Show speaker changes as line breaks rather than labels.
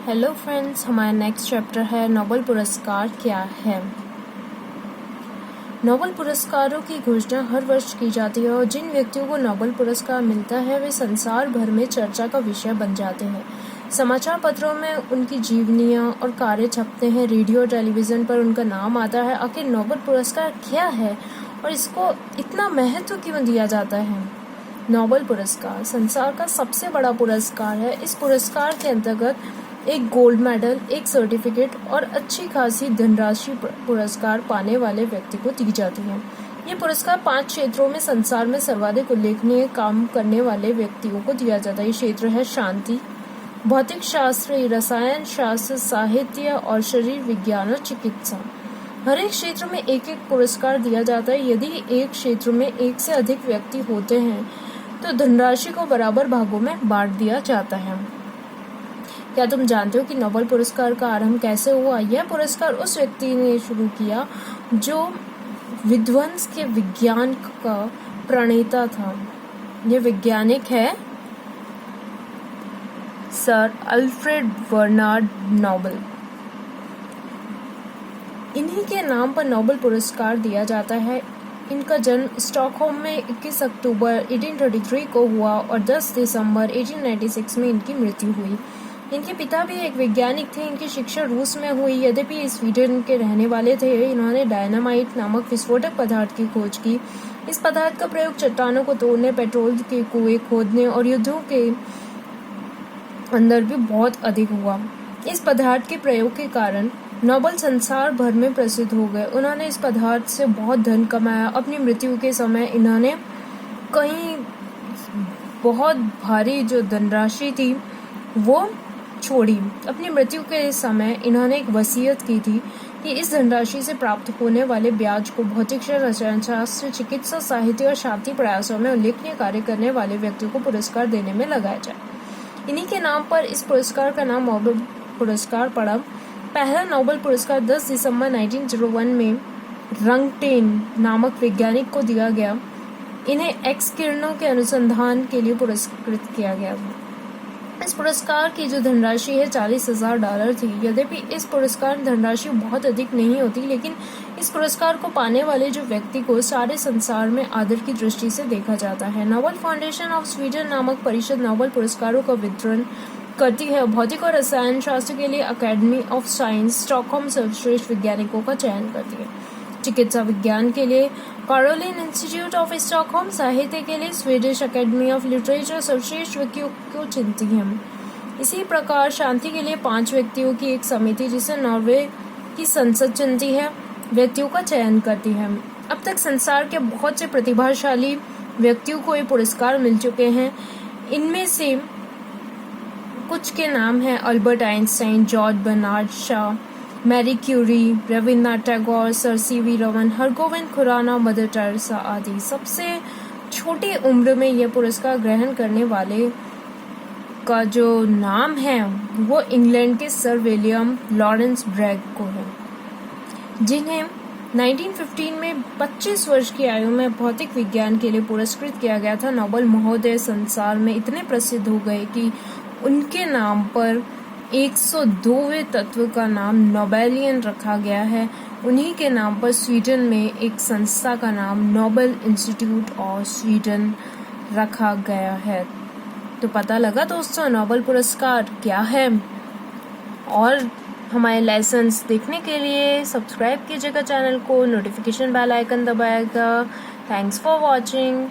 Hello friends, हमारा next chapter है Nobel पुरस्कार क्या है। नोबेल पुरस्कारों की घोषणा हर वर्ष की जाती है और जिन व्यक्तियों को नोबेल पुरस्कार मिलता है वे संसार भर में चर्चा का विषय बन जाते हैं। समाचार पत्रों में उनकी जीवनियाँ और कार्य छपते हैं, रेडियो और टेलीविज़न पर उनका नाम आता है। आखिर नोबेल पुरस्कार क्या है और इसको इतना महत्व क्यों दिया जाता है? नोबेल पुरस्कार संसार का सबसे बड़ा पुरस्कार है। इस पुरस्कार के अंतर्गत एक गोल्ड मेडल, एक सर्टिफिकेट और अच्छी खासी धनराशि पुरस्कार पाने वाले व्यक्ति को दी जाती है। ये पुरस्कार 5 क्षेत्रों में संसार में सर्वाधिक उल्लेखनीय काम करने वाले व्यक्तियों को दिया जाता है। ये क्षेत्र है शांति, भौतिक शास्त्र, रसायन शास्त्र, साहित्य और शरीर विज्ञान और चिकित्सा। हर एक क्षेत्र में एक एक पुरस्कार दिया जाता है। यदि एक क्षेत्र में एक से अधिक व्यक्ति होते हैं तो धनराशि को बराबर भागों में बांट दिया जाता है। क्या तुम जानते हो कि नोबेल पुरस्कार का आरंभ कैसे हुआ? यह पुरस्कार उस व्यक्ति ने शुरू किया जो विध्वंस के विज्ञान का प्रणेता था। यह वैज्ञानिक है सर अल्फ्रेड बर्नार्ड नोबेल। इन्हीं के नाम पर नोबेल पुरस्कार दिया जाता है। इनका जन्म स्टॉकहोम में 21 अक्टूबर 1833 को हुआ और 10 दिसंबर 1896 में इनकी मृत्यु हुई। इनके पिता भी एक वैज्ञानिक थे। इनकी शिक्षा रूस में हुई, यद्यपि स्वीडन के रहने वाले थे। इन्होंने डायनामाइट नामक विस्फोटक पदार्थ की खोज की। इस पदार्थ का प्रयोग चट्टानों को तोड़ने, पेट्रोल के कुएं खोदने और युद्धों के अंदर भी बहुत अधिक हुआ। इस पदार्थ के प्रयोग के कारण नोबेल संसार भर में प्रसिद्ध हो गए। उन्होंने इस पदार्थ से बहुत धन कमाया। अपनी मृत्यु के समय इन्होंने कहीं बहुत भारी जो धनराशि थी वो छोड़ी। अपनी मृत्यु के समय इन्होंने एक वसीयत की थी कि इस धनराशि से प्राप्त होने वाले ब्याज को भौतिक शास्त्र, रसायन शास्त्र, चिकित्सा, साहित्य और शांति प्रयासों में उल्लेखनीय कार्य करने वाले व्यक्तियों को पुरस्कार देने में लगाया जाए। इन्हीं के नाम पर इस पुरस्कार का नाम नोबेल पुरस्कार पड़ा। पहला नोबेल पुरस्कार 10 दिसंबर 1901 में रंगटेन नामक वैज्ञानिक को दिया गया। इन्हें एक्स किरणों के अनुसंधान के लिए पुरस्कृत किया गया। इस पुरस्कार की जो धनराशि है $40,000 थी। यद्यपि इस पुरस्कार धनराशि बहुत अधिक नहीं होती, लेकिन इस पुरस्कार को पाने वाले जो व्यक्ति को सारे संसार में आदर की दृष्टि से देखा जाता है। नोबेल फाउंडेशन ऑफ स्वीडन नामक परिषद नोबेल पुरस्कारों का वितरण करती है। भौतिक और रसायन शास्त्र के लिए अकेडमी ऑफ साइंस स्टॉकहोम सर्वश्रेष्ठ वैज्ञानिकों का चयन करती है। चिकित्सा विज्ञान के लिए कारोलिन इंस्टीट्यूट ऑफ स्टॉकहोम, साहित्य के लिए स्वीडिश अकेडमी ऑफ लिटरेचर सर्वश्रेष्ठ व्यक्तियों को चुनती है। इसी प्रकार शांति के लिए 5 व्यक्तियों की एक समिति, जिसे नॉर्वे की संसद चुनती है, व्यक्तियों का चयन करती है। अब तक संसार के बहुत से प्रतिभाशाली व्यक्तियों को ये पुरस्कार मिल चुके हैं। इनमें से कुछ के नाम हैं Albert Einstein, George Bernard Shaw, Marie Curie, Rabindranath Tagore, sir CV Raman, Hargobind Khorana, Mother Teresa आदि। सबसे छोटी उम्र में यह पुरस्कार ग्रहण करने वाले का जो नाम है वो इंग्लैंड के सर विलियम लॉरेंस ब्रैग को है, जिन्हें 1915 में 25 वर्ष की आयु में भौतिक विज्ञान के लिए पुरस्कृत किया गया था। नोबेल महोदय संसार में इतने प्रसिद्ध हो गए कि उनके नाम पर 102वें तत्व का नाम नोबेलियन रखा गया है। उन्हीं के नाम पर स्वीडन में एक संस्था का नाम नोबेल इंस्टीट्यूट ऑफ स्वीडन रखा गया है। तो पता लगा दोस्तों नोबेल पुरस्कार क्या है। और हमारे लेसन्स देखने के लिए सब्सक्राइब कीजिएगा चैनल को, नोटिफिकेशन बेल आइकन दबाएगा। Thanks for watching.